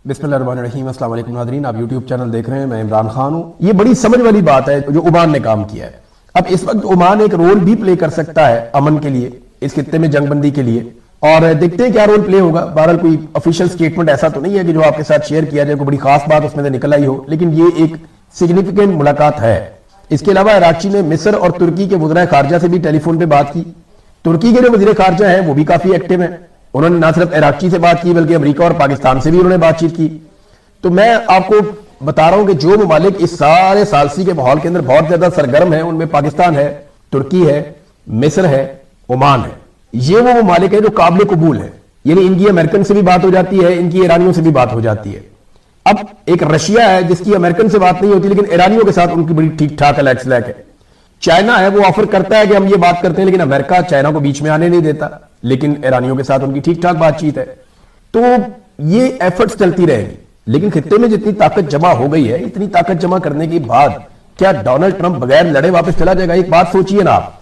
बिस्मिल्लाहिर्रहमानिर्रहीम, अस्सलाम वालेकुम नाज़रीन, आप यूट्यूब चैनल देख रहे हैं। मैं इमरान खान हूँ। ये बड़ी समझ वाली बात है जो ओमान ने काम किया है। अब इस वक्त ओमान एक रोल भी प्ले कर सकता है अमन के लिए, इस खित्ते में जंगबंदी के लिए, और देखते हैं क्या रोल प्ले होगा। बहरहाल कोई ऑफिशियल स्टेटमेंट ऐसा तो नहीं है कि जो आपके साथ शेयर किया जाए, कोई बड़ी खास बात उसमें से निकल आई हो, लेकिन ये एक सिग्निफिकेंट मुलाकात है। इसके अलावा इराक़ी ने मिस्र और तुर्की के वज़ीर ख़ारजा से भी टेलीफोन पर बात की। तुर्की के जो वज़ीर ख़ारजा है वो भी काफी एक्टिव है। उन्होंने ना सिर्फ इराक़ी से बात की बल्कि अमेरिका और पाकिस्तान से भी उन्होंने बातचीत की। तो मैं आपको बता रहा हूं कि जो ममालिक इस सारे सालसी के माहौल के अंदर बहुत ज्यादा सरगर्म है, उनमें पाकिस्तान है, तुर्की है, मिस्र है, ओमान है। ये वो ममालिक है जो काबिल कबूल है। यानी इनकी अमेरिकन से भी बात हो जाती है, इनकी ईरानियों से भी बात हो जाती है। अब एक रशिया है जिसकी अमेरिकन से बात नहीं होती, लेकिन ईरानियों के साथ उनकी बड़ी ठीक ठाक अलैक्स है। चाइना है, वो ऑफर करता है कि हम ये बात करते हैं, लेकिन अमेरिका चाइना को बीच में आने नहीं देता, लेकिन ईरानियों के साथ उनकी ठीक ठाक बातचीत है। तो ये एफर्ट्स चलती रहेगी। लेकिन खित्ते में जितनी ताकत जमा हो गई है, इतनी ताकत जमा करने के बाद क्या डोनाल्ड ट्रंप बगैर लड़े वापस चला जाएगा? एक बात सोचिए ना आप,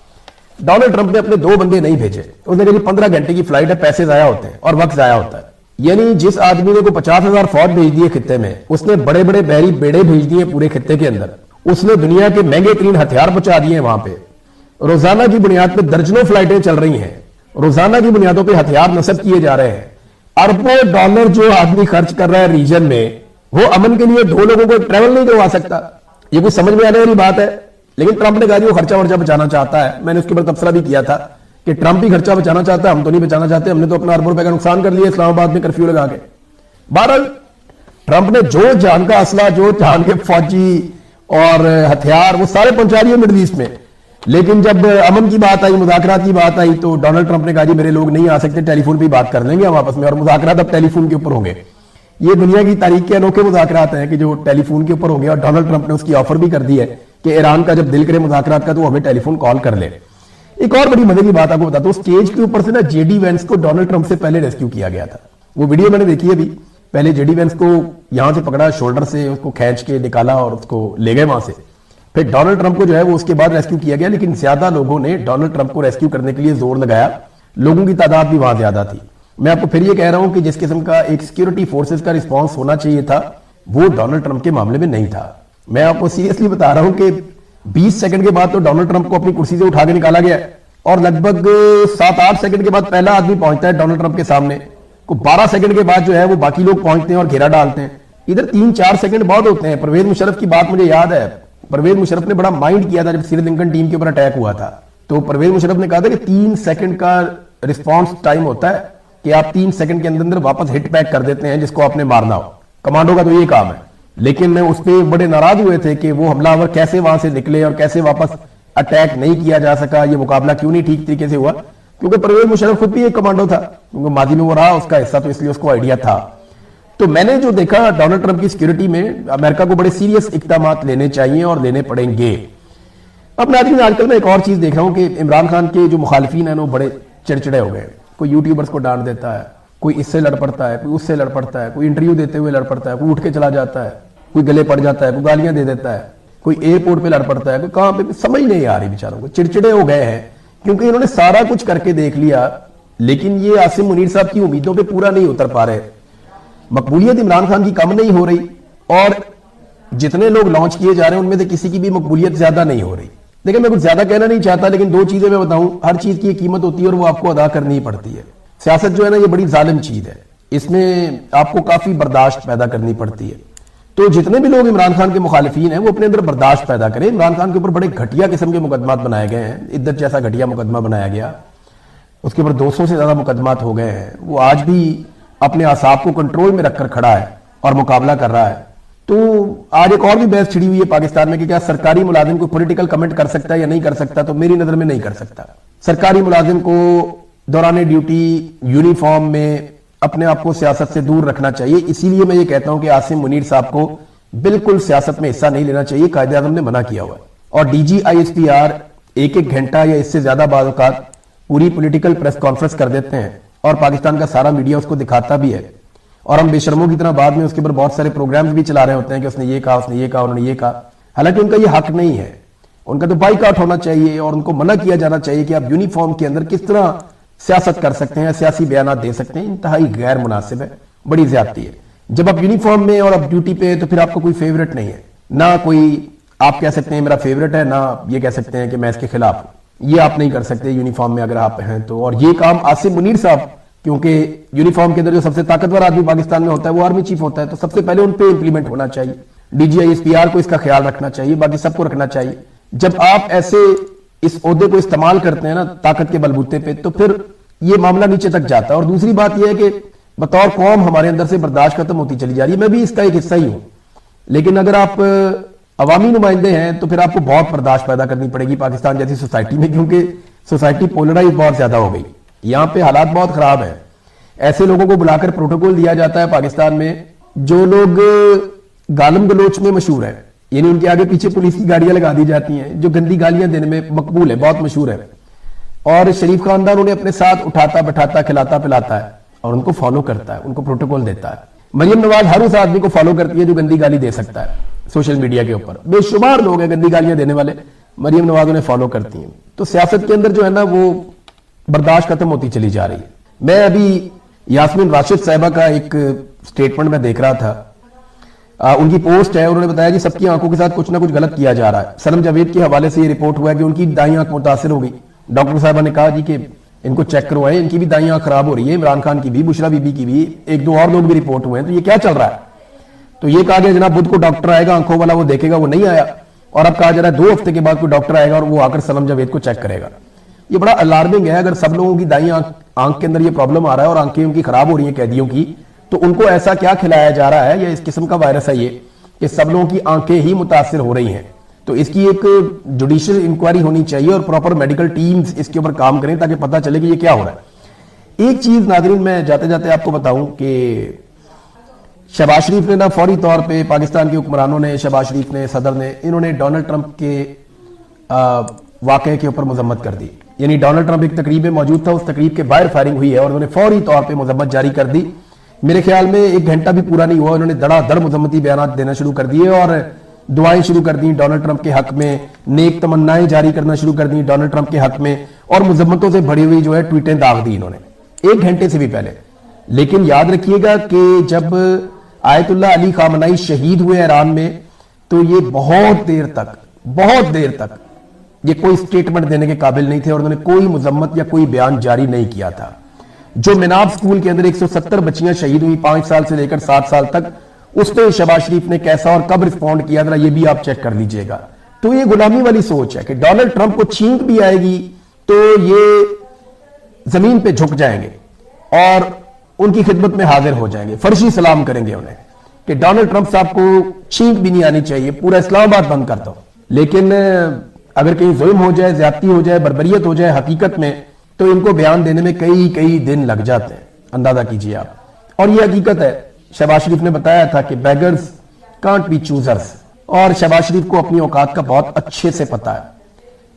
डोनाल्ड ट्रंप ने अपने 2 बंदे नहीं भेजे। उसने कहा 15 घंटे की फ्लाइट है, पैसे जाया होते हैं और वक्त जाया होता है। यानी जिस आदमी ने को 50,000 फौज भेज दिए खित्ते में, उसने बड़े बड़े बहरी बेड़े भेज दिए पूरे खित्ते के अंदर, उसने दुनिया के महंगे तरीन हथियार पहुंचा दिए वहां पे। रोजाना की बुनियाद पर दर्जनों फ्लाइटें चल रही हैं, रोजाना की बुनियादों पर हथियार नस्ब किए जा रहे हैं। अरबों डॉलर जो आदमी खर्च कर रहा है रीजन में, वो अमन के लिए 2 लोगों को ट्रैवल नहीं करवा सकता। ये कुछ समझ में आने वाली बात है। लेकिन ट्रंप ने कहा वो खर्चा वर्चा बचाना चाहता है। मैंने उसके ऊपर तबसरा भी किया था कि ट्रंप ही खर्चा बचाना चाहता है, हम तो नहीं बचाना चाहते। हमने तो अपना अरबों रुपए का नुकसान कर लिया इस्लामाबाद में कर्फ्यू लगा के। बहरहाल ट्रंप ने जो जान का असला, जो जान के फौजी और हथियार, वो सारे पहुंचा दिए मिडल ईस्ट में। लेकिन जब अमन की बात आई, मुज़ाकरात की बात आई, तो डोनाल्ड ट्रंप ने कहा जी मेरे लोग नहीं आ सकते, टेलीफोन पे बात कर लेंगे हम आपस में, और मुज़ाकरात अब टेलीफोन के ऊपर होंगे। ये दुनिया की तारीख के अनोखे मुज़ाकरात हैं कि जो टेलीफोन के ऊपर होंगे। और डोनाल्ड ट्रंप ने उसकी ऑफर भी कर दी है कि ईरान का जब दिल करे मुज़ाकरात का तो हमें टेलीफोन कॉल कर ले। एक और बड़ी मजे की बात आपको बताता हूं, स्टेज के ऊपर से ना जेडी वेंस को डोनाल्ड ट्रंप से पहले रेस्क्यू किया गया था। वो वीडियो मैंने देखी है अभी। पहले जेडी वेंस को यहां से पकड़ा, शोल्डर से उसको खींच के निकाला और उसको ले गए वहां से। फिर डोनाल्ड ट्रंप को जो है वो उसके बाद रेस्क्यू किया गया। लेकिन ज्यादा लोगों ने डोनाल्ड ट्रंप को रेस्क्यू करने के लिए जोर लगाया, लोगों की तादाद भी वहां ज्यादा थी। मैं आपको फिर ये कह रहा हूं कि जिस किस्म का एक सिक्योरिटी फोर्सेस का रिस्पांस होना चाहिए था, वो डोनाल्ड ट्रंप के मामले में नहीं था। मैं आपको सीरियसली बता रहा हूं कि 20 सेकंड के बाद तो डोनाल्ड ट्रंप को अपनी कुर्सी से उठा के निकाला गया, और लगभग 7-8 सेकंड के बाद पहला आदमी पहुंचता है डोनाल्ड ट्रंप के सामने को। 12 सेकंड के बाद जो है वो बाकी लोग पहुंचते हैं और घेरा डालते हैं। इधर 3-4 सेकंड बहुत होते हैं। परवेज मुशर्रफ की बात मुझे याद है। परवेज मुशर्रफ ने बड़ा माइंड किया था जब श्रीलंकन टीम के ऊपर अटैक हुआ था, तो परवेज मुशर्रफ ने कहा था कि 3 सेकंड का रिस्पॉन्स टाइम होता है कि आप 3 सेकंड के अंदर अंदर वापस हिट बैक कर देते हैं जिसको आपने मारना हो। कमांडो का तो ये काम है। लेकिन उस पर बड़े नाराज हुए थे कि वो हमलावर कैसे वहां से निकले और कैसे वापस अटैक नहीं किया जा सका, ये मुकाबला क्यों नहीं ठीक तरीके से हुआ, क्योंकि परवेज मुशर्रफ खुद भी एक कमांडो था, क्योंकि माजी में वो रहा उसका हिस्सा, तो इसलिए उसको आइडिया था। तो मैंने जो देखा डोनाल्ड ट्रंप की सिक्योरिटी में, अमेरिका को बड़े सीरियस इक़दामात लेने चाहिए और लेने पड़ेंगे। अब नाज़रीन आजकल मैं एक और चीज देख रहा हूं कि इमरान खान के जो मुखालिफिन हैं वो बड़े चिड़चिड़े हो गए। कोई यूट्यूबर्स को डांट देता है, कोई इससे लड़ पड़ता है, कोई उससे लड़ पड़ता है, कोई इंटरव्यू देते हुए लड़ पड़ता है, कोई उठ के चला जाता है, कोई गले पड़ जाता है, कोई गालियां दे देता है, कोई एयरपोर्ट पे लड़ पड़ता है, कोई कहां पे, समझ नहीं आ रही बेचारों को। चिड़चिड़े हो गए हैं क्योंकि इन्होंने सारा कुछ करके देख लिया, लेकिन ये आसिम मुनीर साहब की उम्मीदों पर पूरा नहीं उतर पा रहे। मकबूलियत इमरान खान की कम नहीं हो रही, और जितने लोग लॉन्च किए जा रहे हैं उनमें से किसी की भी मकबूलियत ज्यादा नहीं हो रही। देखिए मैं कुछ ज्यादा कहना नहीं चाहता, लेकिन 2 चीजें मैं बताऊं, हर चीज की एक कीमत होती है और वो आपको अदा करनी ही पड़ती है। सियासत जो है ना, ये बड़ी जालिम चीज है, इसमें आपको काफी बर्दाश्त पैदा करनी पड़ती है। तो जितने भी लोग इमरान खान के मुखालिफिन हैं वो अपने अंदर बर्दाश्त पैदा करें। इमरान खान के ऊपर बड़े घटिया किस्म के मुकदमात बनाए गए हैं, इद्दत जैसा घटिया मुकदमा बनाया गया, उसके ऊपर 200 से ज्यादा मुकदमात हो गए हैं। वो आज भी अपने आसाब को कंट्रोल में रखकर खड़ा है और मुकाबला कर रहा है। तो आज एक और भी बहस छिड़ी हुई है पाकिस्तान में कि क्या सरकारी मुलाजिम को पॉलिटिकल कमेंट कर सकता है या नहीं कर सकता। तो मेरी नजर में नहीं कर सकता। सरकारी मुलाजिम को दौरान ड्यूटी यूनिफॉर्म में अपने आप को सियासत से दूर रखना चाहिए। इसीलिए मैं ये कहता हूं कि आसिम मुनीर साहब को बिल्कुल सियासत में हिस्सा नहीं लेना चाहिए, कायदे आज़म ने मना किया हुआ है। और डीजी ISPR 1-1 घंटा या इससे ज्यादा बाद औक़ात पूरी पॉलिटिकल प्रेस कॉन्फ्रेंस कर देते हैं और पाकिस्तान का सारा मीडिया उसको दिखाता भी है, और हम बेशर्मों की तरह बाद में उसके ऊपर बहुत सारे प्रोग्राम्स भी चला रहे होते हैं कि उसने ये कहा, उसने ये कहा, उन्होंने ये कहा। हालांकि उनका ये हक नहीं है, उनका तो बाइकआउट होना चाहिए और उनको मना किया जाना चाहिए कि आप यूनिफॉर्म के अंदर किस तरह सियासत कर सकते हैं, सियासी बयान दे सकते हैं। इंतहाई गैर मुनासिब है, बड़ी ज्यादती है। जब आप यूनिफॉर्म में और आप ड्यूटी पे, तो फिर आपका कोई फेवरेट नहीं है ना, कोई आप कह सकते हैं मेरा फेवरेट है, ना ये कह सकते हैं कि मैं इसके खिलाफ हूं। ये आप नहीं कर सकते यूनिफॉर्म में अगर आप हैं तो। और ये काम आसिम मुनीर साहब, क्योंकि यूनिफॉर्म के अंदर जो सबसे ताकतवर आदमी पाकिस्तान में होता है वो आर्मी चीफ होता है, तो सबसे पहले उन पे इंप्लीमेंट होना चाहिए। DGI-SPR को इसका ख्याल रखना चाहिए, बाकी सबको रखना चाहिए। जब आप ऐसे इस ओहदे को इस्तेमाल करते हैं ना ताकत के बलबूते पे, तो फिर ये मामला नीचे तक जाता है। और दूसरी बात यह है कि बतौर कौम हमारे अंदर से बर्दाश्त खत्म होती चली जा रही है। मैं भी इसका एक हिस्सा ही हूं, लेकिन अगर आप अवामी नुमाइंदे हैं तो फिर आपको बहुत बर्दाश्त पैदा करनी पड़ेगी पाकिस्तान जैसी सोसाइटी में, क्योंकि सोसाइटी पोलराइज बहुत ज्यादा हो गई। यहां पे हालात बहुत खराब है। ऐसे लोगों को बुलाकर प्रोटोकॉल दिया जाता है पाकिस्तान में जो लोग गालम गलोच में मशहूर है, यानी उनके आगे पीछे पुलिस की गाड़ियां लगा दी जाती हैं, जो गंदी गालियां देने में मकबूल है, बहुत मशहूर है। और शरीफ खानदान उन्हें अपने साथ उठाता बैठाता खिलाता पिलाता है और उनको फॉलो करता है, उनको प्रोटोकॉल देता है। मरियम नवाज हर उस आदमी को फॉलो करती है जो गंदी गाली दे सकता है सोशल मीडिया के ऊपर। बेशुमार लोग हैं गंदी गालियां देने वाले, मरियम नवाज उन्हें फॉलो करती हैं। तो सियासत के अंदर जो है ना वो बर्दाश्त खत्म होती चली जा रही है। मैं अभी यास्मीन राशिद साहिबा का एक स्टेटमेंट में देख रहा था, उनकी पोस्ट है, उन्होंने बताया कि सबकी आंखों के साथ कुछ ना कुछ गलत किया जा रहा है। सनम जावेद के हवाले से ये रिपोर्ट हुआ है कि उनकी दाई आंख मुतासिर हो गई। डॉक्टर साहबा ने कहा जी कि इनको चेक करवाएं, इनकी भी दाई आंख खराब हो रही है, इमरान खान की भी, बुशरा बीबी की भी, एक दो और लोग भी रिपोर्ट हुए हैं। तो ये क्या चल रहा है? तो ये कहा गया जनाब बुध को डॉक्टर आएगा आंखों वाला, वो देखेगा, वो नहीं आया। और अब कहा जा रहा है 2 हफ्ते के बाद कोई डॉक्टर आएगा और वो आकर सनम जावेद को चेक करेगा। ये बड़ा अलार्मिंग है। अगर सब लोगों की दाई आंख के अंदर ये प्रॉब्लम आ रहा है और आंखें उनकी खराब हो रही है कैदियों की, तो उनको ऐसा क्या खिलाया जा रहा है या इस किस्म का वायरस है ये कि सब लोगों की आंखें ही मुतासिर हो रही हैं? तो इसकी एक जुडिशियल इंक्वायरी होनी चाहिए और प्रॉपर मेडिकल टीम्स इसके ऊपर काम करें ताकि पता चले कि ये क्या हो रहा है। एक चीज नाज़रीन मैं जाते जाते आपको बताऊं कि शहबाज शरीफ ने ना फौरी तौर पे, पाकिस्तान के हुक्मरानों ने, शहबाज शरीफ ने, सदर ने, इन्होंने डोनाल्ड ट्रंप के वाकये के ऊपर मजम्मत कर दी। यानी डोनाल्ड ट्रंप एक तकरीब में मौजूद था, उस तकरीब के बाहर फायरिंग हुई है और उन्होंने फौरी तौर पे मजम्मत जारी कर दी। मेरे ख्याल में 1 घंटा भी पूरा नहीं हुआ, उन्होंने धड़ाधड़ मजम्मती बयान देना शुरू कर दिए और दुआएं शुरू कर दी डोनाल्ड ट्रंप के हक में, नेक तमन्नाएं जारी करना शुरू कर दी डोनाल्ड ट्रंप के हक में, और मुजम्मतों से भरी हुई जो है ट्वीटें दाग दी इन्होंने 1 घंटे से भी पहले। लेकिन याद रखिएगा कि जब आयतुल्लाह अली खामनाई शहीद हुए ईरान में, तो ये बहुत देर तक ये कोई स्टेटमेंट देने के काबिल नहीं थे और उन्होंने कोई मुजम्मत या कोई बयान जारी नहीं किया था। जो मिनाब स्कूल के अंदर 170 बच्चियां शहीद हुई 5 साल से लेकर 7 साल तक, उस पर शहबाज शरीफ ने कैसा और कब रिस्पॉन्ड किया, जरा ये भी आप चेक कर लीजिएगा। तो ये गुलामी वाली सोच है कि डोनाल्ड ट्रंप को छींक भी आएगी तो ये जमीन पे झुक जाएंगे और उनकी खिदमत में हाजिर हो जाएंगे, फर्शी सलाम करेंगे उन्हें कि डोनाल्ड ट्रंप साहब को छींक भी नहीं आनी चाहिए, पूरा इस्लामाबाद बंद कर दो। लेकिन अगर कहीं जुल्म हो जाए, ज्यादती हो जाए, बर्बरियत हो जाए हकीकत में, तो इनको बयान देने में कई दिन लग जाते हैं, अंदाजा कीजिए आप। और ये हकीकत है। शहबाज शरीफ ने बताया था कि बेगर्स कांट बी चूजर्स, और शहबाज शरीफ को अपनी औकात का बहुत अच्छे से पता है।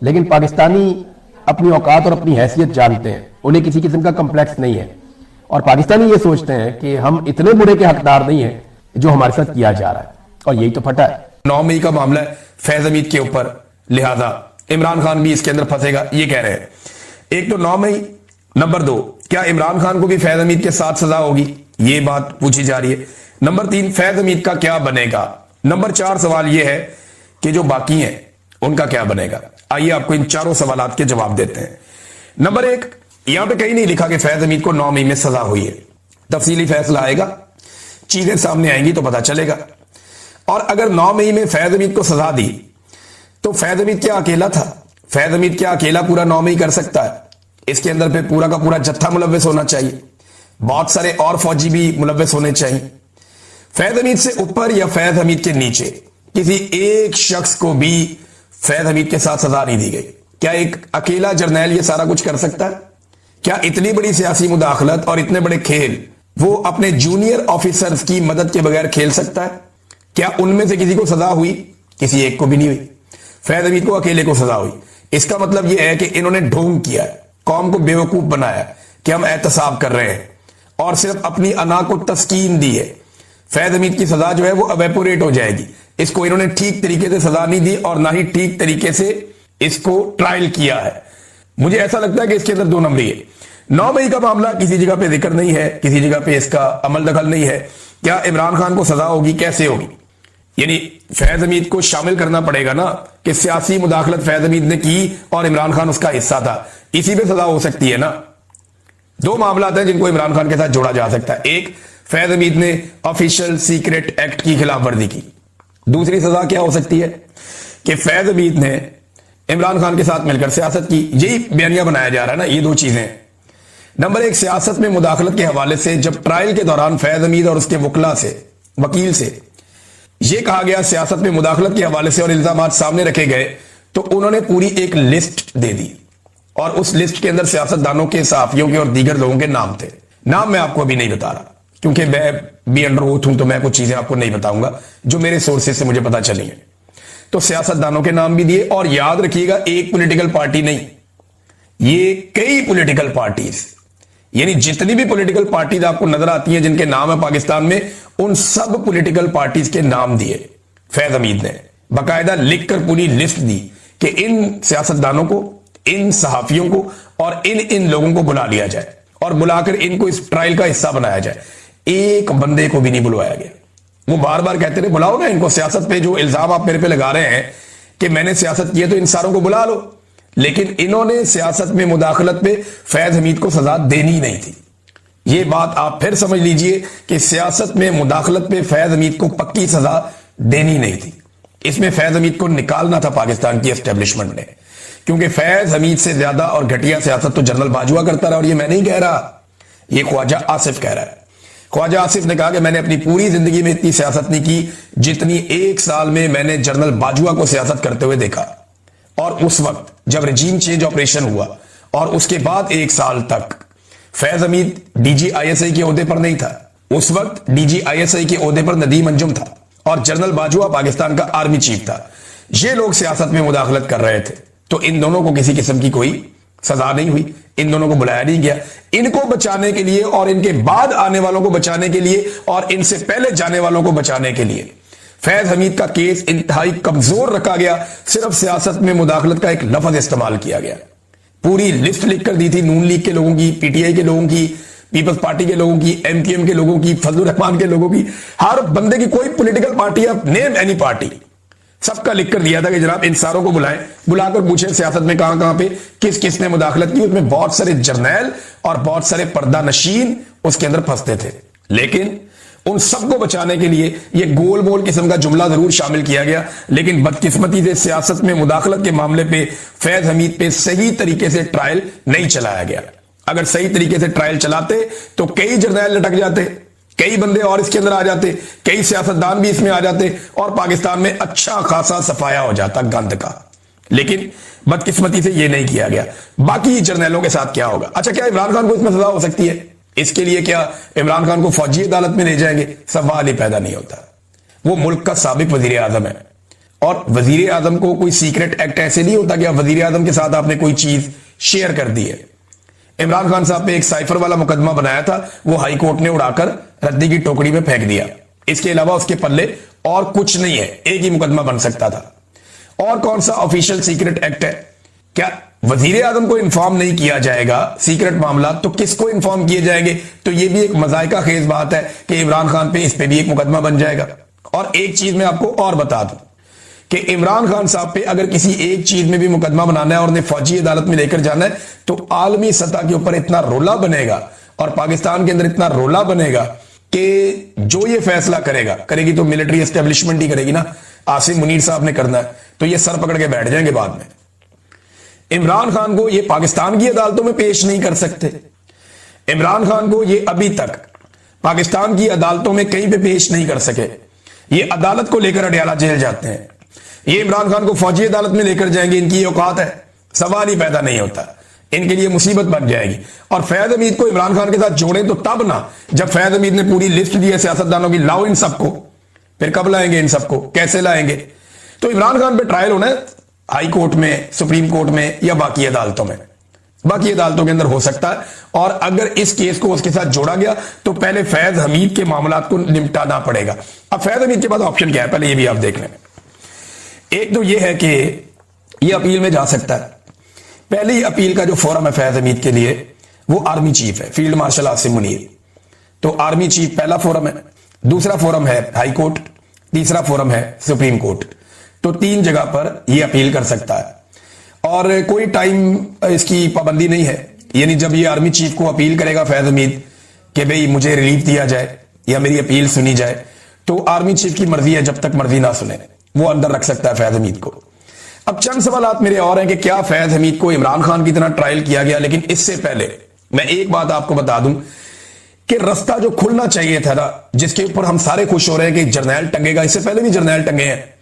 लेकिन पाकिस्तानी अपनी औकात और अपनी हैसियत जानते हैं, उन्हें किसी किस्म का कम्प्लेक्स नहीं है। और पाकिस्तानी ये सोचते हैं कि हम इतने बुरे के हकदार नहीं हैं जो हमारे साथ किया जा रहा है, और यही तो फटा है। 9 मई का मामला है फैज हमीद के ऊपर, लिहाजा इमरान खान भी इसके अंदर फंसेगा, ये कह रहे हैं। एक तो 9 मई, नंबर 2 क्या इमरान खान को भी फैज हमीद के साथ सजा होगी, ये बात पूछी जा रही है। नंबर 3 फैज हमीद का क्या बनेगा। नंबर 4 सवाल यह है कि जो बाकी हैं उनका क्या बनेगा। आइए आपको इन चारों सवालात के जवाब देते हैं। नंबर 1, यहां पे कहीं नहीं लिखा कि फैज हमीद को 9 मई में सजा हुई है। तफसीली फैसला आएगा, चीजें सामने आएंगी तो पता चलेगा। और अगर 9 मई में फैज हमीद को सजा दी तो फैज हमीद क्या अकेला था? फैज हमीद क्या अकेला पूरा 9 मई कर सकता है? इसके अंदर पे पूरा का पूरा जत्था मुलव्वस होना चाहिए, बहुत सारे और फौजी भी मुलव्वस होने चाहिए। फैज हमीद से ऊपर या फैज हमीद के नीचे किसी एक शख्स को भी फैज हमीद के साथ सजा नहीं दी गई। क्या एक अकेला जर्नैल ये सारा कुछ कर सकता है? क्या इतनी बड़ी सियासी मुदाखलत और इतने बड़े खेल वो अपने जूनियर ऑफिसर्स की मदद के बगैर खेल सकता है? क्या उनमें से किसी को सजा हुई? किसी एक को भी नहीं हुई। फैज हमीद को अकेले को सजा हुई। इसका मतलब यह है कि इन्होंने ढोंग किया है, कौम को बेवकूफ बनाया कि हम एहतसाब कर रहे हैं और सिर्फ अपनी अना को तस्कीन दी है। फैज हमीद की सजा जो है वो अवेपोरेट हो जाएगी। इसको इन्होंने ठीक तरीके से सजा नहीं दी और ना ही ठीक तरीके से इसको ट्रायल किया है। मुझे ऐसा लगता है कि इसके अंदर 2 नंबरी है। 9 मई का मामला किसी जगह पे जिक्र नहीं है, किसी जगह पे इसका अमल दखल नहीं है। क्या इमरान खान को सजा होगी, कैसे होगी? यानी फैज हमीद को शामिल करना पड़ेगा ना कि सियासी मुदाखलत फैज हमीद ने की और इमरान खान उसका हिस्सा था, इसी पे सजा हो सकती है ना। दो मामला हैं जिनको इमरान खान के साथ जोड़ा जा सकता है। एक, फैज हमीद ने ऑफिशियल सीक्रेट एक्ट की खिलाफ वर्जी की। दूसरी सजा क्या हो सकती है कि फैज हमीद ने इमरान खान के साथ मिलकर सियासत की। यही बयानिया बनाया जा रहा है ना, ये दो चीजें। नंबर एक, सियासत में मुदाखलत के हवाले से जब ट्रायल के दौरान फैज हमीद और उसके वकील से यह कहा गया सियासत में मुदाखलत के हवाले से और इल्जाम सामने रखे गए, तो उन्होंने पूरी एक लिस्ट दे दी और उस लिस्ट के अंदर सियासतदानों के, सहाफियों के और दीगर लोगों के नाम थे। नाम मैं आपको अभी नहीं बता रहा क्योंकि मैं भी अंडर ओथ हूं, तो मैं कुछ चीजें आपको नहीं बताऊंगा जो मेरे सोर्सेज से मुझे पता चली है। तो सियासतदानों के नाम भी दिए, और याद रखिएगा एक पॉलिटिकल पार्टी नहीं, ये कई पॉलिटिकल पार्टीज, यानी जितनी भी पॉलिटिकल पार्टीज आपको नजर आती हैं जिनके नाम है पाकिस्तान में, उन सब पॉलिटिकल पार्टीज के नाम दिए फैज हमीद ने। बाकायदा लिखकर पूरी लिस्ट दी कि इन सियासतदानों को, इन सहाफियों को और इन लोगों को बुला लिया जाए और बुलाकर इनको इस ट्रायल का हिस्सा बनाया जाए। एक बंदे को भी नहीं बुलवाया गया। वो बार बार कहते रहे बुलाओ ना इनको, सियासत पे जो इल्जाम आप मेरे पे लगा रहे हैं कि मैंने सियासत की है तो इन सारों को बुला लो। लेकिन इन्होंने सियासत में मुदाखलत पे फैज हमीद को सजा देनी नहीं थी। ये बात आप फिर समझ लीजिए कि सियासत में मुदाखलत पे फैज हमीद को पक्की सजा देनी नहीं थी। इसमें फैज हमीद को निकालना था पाकिस्तान की एस्टेब्लिशमेंट ने, क्योंकि फैज हमीद से ज्यादा और घटिया सियासत तो जनरल बाजवा करता रहा। और ये मैं नहीं कह रहा, ये ख्वाजा आसिफ कह रहा है। ख्वाजा आसिफ ने कहा कि मैंने अपनी पूरी जिंदगी में इतनी सियासत नहीं की जितनी एक साल में मैंने जनरल बाजवा को सियासत करते हुए देखा। और उस वक्त जब रजीम चेंज ऑपरेशन हुआ और उसके बाद एक साल तक फैज हमीद डीजी आईएसआई के ओहदे पर नहीं था। उस वक्त डीजी आईएसआई के ओहदे पर नदीम अंजुम था और जनरल बाजवा पाकिस्तान का आर्मी चीफ था। ये लोग सियासत में मुदाखलत कर रहे थे, तो इन दोनों को किसी किस्म की कोई सजा नहीं हुई, इन दोनों को बुलाया नहीं गया। इनको बचाने के लिए और इनके बाद आने वालों को बचाने के लिए और इनसे पहले जाने वालों को बचाने के लिए फैज हमीद का केस इंतहाई कमजोर रखा गया। सिर्फ सियासत में मुदाखलत का एक लफ्ज इस्तेमाल किया गया। पूरी लिस्ट लिखकर दी थी नून लीग के लोगों की, पीटीआई के लोगों की, पीपल्स पार्टी के लोगों की, एमक्यूएम के लोगों की, फजलुर रहमान के लोगों की, हर बंदे की, कोई पॉलिटिकल पार्टी, आप नेम एनी पार्टी, सबका लिखकर दिया था कि जनाब इन सारों को बुलाएं, बुलाकर पूछे सियासत में कहां कहां पे किस किस ने मुदाखलत की। उसमें बहुत सारे जर्नैल और बहुत सारे पर्दा नशीन उसके अंदर फंसते थे। लेकिन उन सबको बचाने के लिए यह गोल मोल किस्म का जुमला जरूर शामिल किया गया, लेकिन बदकिस्मती से सियासत में मुदाखलत के मामले पे फैज हमीद पे सही तरीके से ट्रायल नहीं चलाया गया। अगर सही तरीके से ट्रायल चलाते तो कई जर्नैल लटक जाते, कई बंदे और इसके अंदर आ जाते, कई सियासतदान भी इसमें आ जाते और पाकिस्तान में अच्छा खासा सफाया हो जाता गंद का। लेकिन बदकिस्मती से यह नहीं किया गया। बाकी जर्नैलों के साथ क्या होगा? अच्छा, क्या इमरान खान को इसमें सजा हो सकती है? इसके लिए क्या इमरान खान को फौजी अदालत में ले जाएंगे? सवाल ही पैदा नहीं होता। वो मुल्क का साबिक वजीर आजम है और वजीर आजम को कोई सीक्रेट एक्ट ऐसे नहीं होता कि आप वजीर आजम के साथ आपने कोई चीज शेयर कर दी है। इमरान खान साहब पे एक साइफर वाला मुकदमा बनाया था, वो हाई कोर्ट ने उड़ाकर रद्दी की टोकरी में फेंक दिया। इसके अलावा उसके पल्ले और कुछ नहीं है, एक ही मुकदमा बन सकता था। और कौन सा ऑफिशियल सीक्रेट एक्ट है? क्या वजीर आजम को इन्फॉर्म नहीं किया जाएगा सीक्रेट मामला, तो किसको इन्फॉर्म किए जाएंगे? तो यह भी एक मजायका खेज बात है कि इमरान खान पे इस पे भी एक मुकदमा बन जाएगा। और एक चीज मैं आपको और बता दूं कि इमरान खान साहब पे अगर किसी एक चीज में भी मुकदमा बनाना है और उन्हें फौजी अदालत में लेकर जाना है, तो आलमी सतह के ऊपर इतना रोला बनेगा और पाकिस्तान के अंदर इतना रोला बनेगा कि जो ये फैसला करेगी तो मिलिट्री एस्टेब्लिशमेंट ही करेगी ना। आसिम मुनीर साहब ने करना है तो ये सर पकड़ के बैठ जाएंगे बाद में। इमरान खान को ये पाकिस्तान की अदालतों में पेश नहीं कर सकते। इमरान खान को ये अभी तक पाकिस्तान की अदालतों में कहीं पे पेश नहीं कर सके। ये अदालत को लेकर अडयाला जेल जाते हैं। ये इमरान खान को फौजी अदालत में लेकर जाएंगे, इनकी औकात है? सवाल ही पैदा नहीं होता। इनके लिए मुसीबत बन जाएगी। और फैज हमीद को इमरान खान के साथ जोड़ें तो तब ना, जब फैज हमीद ने पूरी लिस्ट दी है सियासतदानों की, लाओ इन सबको। फिर कब लाएंगे इन सबको? कैसे लाएंगे? तो इमरान खान पे ट्रायल होना है हाई कोर्ट में, सुप्रीम कोर्ट में या बाकी अदालतों में। बाकी अदालतों के अंदर हो सकता है। और अगर इस केस को उसके साथ जोड़ा गया तो पहले फैज हमीद के मामला को निपटाना पड़ेगा। अब फैज हमीद के पास ऑप्शन क्या है, पहले ये भी आप देख लें। एक तो ये है कि ये अपील में जा सकता है। पहली अपील का जो फोरम है फैज हमीद के लिए वो आर्मी चीफ है, फील्ड मार्शल आसिम मुनीर। तो आर्मी चीफ पहला फोरम है। दूसरा फोरम है हाई कोर्ट, तीसरा फोरम है सुप्रीम कोर्ट। तो 3 जगह पर यह अपील कर सकता है और कोई टाइम इसकी पाबंदी नहीं है। यानी जब ये आर्मी चीफ को अपील करेगा फैज हमीद कि भाई मुझे रिलीफ दिया जाए या मेरी अपील सुनी जाए, तो आर्मी चीफ की मर्जी है, जब तक मर्जी ना सुने वो अंदर रख सकता है फैज हमीद को। अब चंद सवाल मेरे और हैं कि क्या फैज हमीद को इमरान खान की तरह ट्रायल किया गया? लेकिन इससे पहले मैं एक बात आपको बता दूं कि रास्ता जो खुलना चाहिए था ना, जिसके ऊपर हम सारे खुश हो रहे हैं कि जर्नैल टंगेगा, इससे पहले भी जर्नैल टंगे हैं,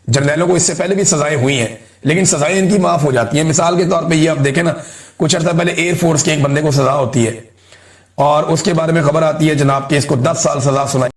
जर्नैलों को इससे पहले भी सजाएं हुई हैं, लेकिन सजाएं इनकी माफ हो जाती हैं। मिसाल के तौर पे ये आप देखें ना, कुछ अर्सा पहले एयरफोर्स के एक बंदे को सजा होती है और उसके बारे में खबर आती है जनाब कि इसको 10 साल सजा सुनाई